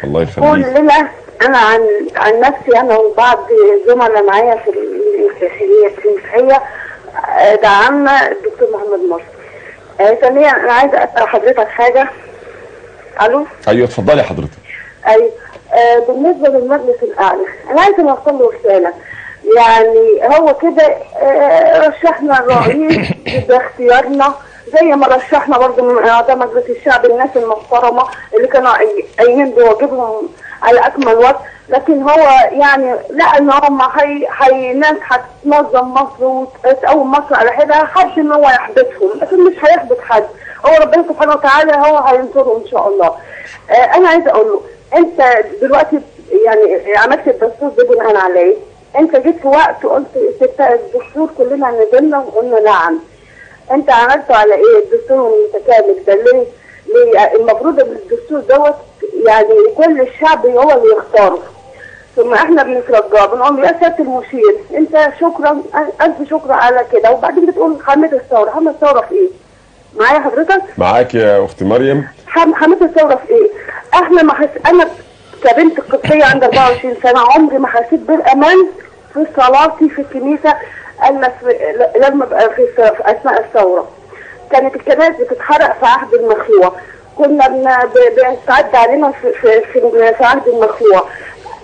الله يخليك. كلنا انا عن نفسي انا وبعض زملاء معايا في المسيحيه دعمنا الدكتور محمد مرسي. ثانيا انا عايزه اسال حضرتك حاجه. الو. ايوه اتفضلي حضرتك. ايوه. بالنسبه للمجلس الاعلى انا عايزه اوصل له رساله. يعني هو كده رشحنا الرئيس باختيارنا زي ما رشحنا برضه من اعضاء مجلس الشعب الناس المحترمه اللي كانوا قايمين بواجبهم على اكمل وجه، لكن هو يعني لا ان هم ناس هتنظم مصر وتقوم مصر على حدها، حد ان هو يحبطهم، لكن مش هيحبط حد، هو ربنا سبحانه وتعالى هو هينصره ان شاء الله. انا عايزه اقول له انت دلوقتي يعني عملت الدستور ده بناء على ايه؟ انت جيت في وقت وقلت الدستور كلنا نزلنا وقلنا نعم. انت عملته على ايه الدستور المتكامل ده؟ ليه المفروض ان الدستور دوت يعني كل الشعب هو اللي يختاره، ثم احنا بنترجاه بنقول يا سياده المشير انت شكرا الف شكر على كده، وبعدين بتقول حميت الثوره. حميت الثوره في ايه؟ معايا حضرتك؟ معاك يا اختي مريم. حميت الثوره في ايه؟ احنا ما انا كبنت قبطيه عندي 24 سنه عمري ما حسيت بالامان في صلاتي في الكنيسه الا لما بقى في اثناء الثوره. كانت الكنائس بتتحرق في عهد المخلوع، كنا بيستعد علينا في عهد المخلوع.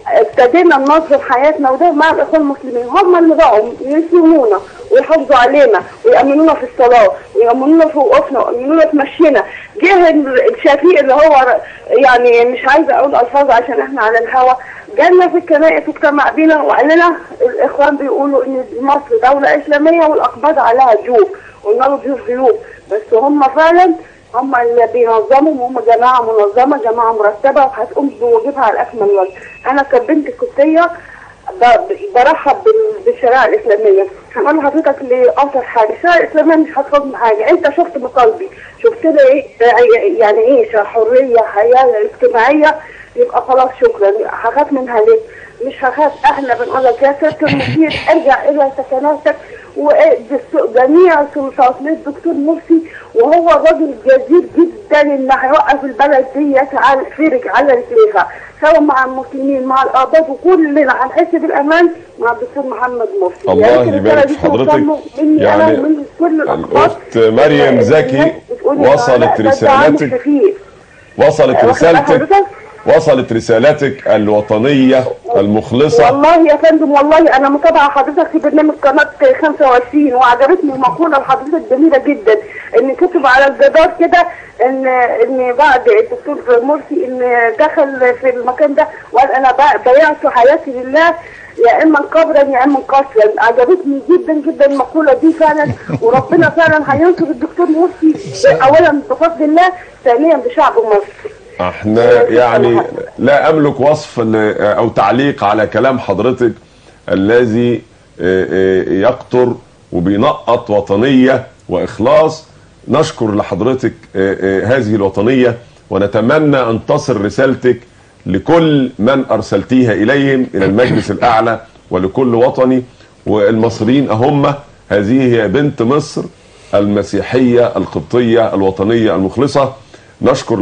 ابتدينا ننظم حياتنا وده مع الاخوان المسلمين، هم اللي بقوا يسلمونا ويحافظوا علينا ويأمنونا في الصلاه ويأمنونا في وقوفنا ويأمنونا في مشينا. جه الشفيق اللي هو يعني مش عايزه اقول الفاظ عشان احنا على الهوا، جالنا في الكنائس واجتمع بينا وقال لنا الاخوان بيقولوا ان مصر دوله اسلاميه والاقباط عليها جيوب، قلنا له جيوب بس هم فعلا هم اللي بينظموا، وهم جماعه منظمه جماعه مرتبه وهتقوم بواجبها على اكمل وجه. انا كبنت قبطيه برحب بالشريعه الاسلاميه. هنقول لحضرتك لاخر حاجه، الشريعه الاسلاميه مش هتفضل حاجه، انت شفت مطالبي، شفت لي ايه يعني ايه حريه حياه اجتماعيه، يبقى خلاص شكرا. هخاف منها ليه؟ مش هخاف. احنا بنقول لك يا سياده المشير ارجع الى سكناتك وجميع سلطات للدكتور مرسي، وهو راجل جدير جدا ان هيوقف البلد دي فرج على رجليها، سواء مع المسلمين مع القضاة وكلنا هنحس بالامان مع الدكتور محمد مرسي. الله يبارك في حضرتك. يعني من كل الاخبار اخت مريم زكي وصلت رسالتك الوطنيه المخلصه. والله يا فندم والله انا متابعه حضرتك في برنامج قناه 25 وعجبتني مقوله لحضرتك جميله جدا، ان كتب على الجدار كده ان بعد الدكتور مرسي ان دخل في المكان ده وقال انا بايعت حياتي لله يا اما قبرا يا اما قصرا. عجبتني جدا جدا المقوله دي فعلا، وربنا فعلا هينصر الدكتور مرسي اولا بفضل الله، ثانيا بشعب مصر. احنا يعني لا املك وصف او تعليق على كلام حضرتك الذي يقطر وبينقط وطنيه واخلاص. نشكر لحضرتك هذه الوطنية، ونتمنى ان تصل رسالتك لكل من ارسلتيها اليهم، الى المجلس الاعلى ولكل وطني. والمصريين اهم، هذه هي بنت مصر المسيحية القبطية الوطنية المخلصة. نشكر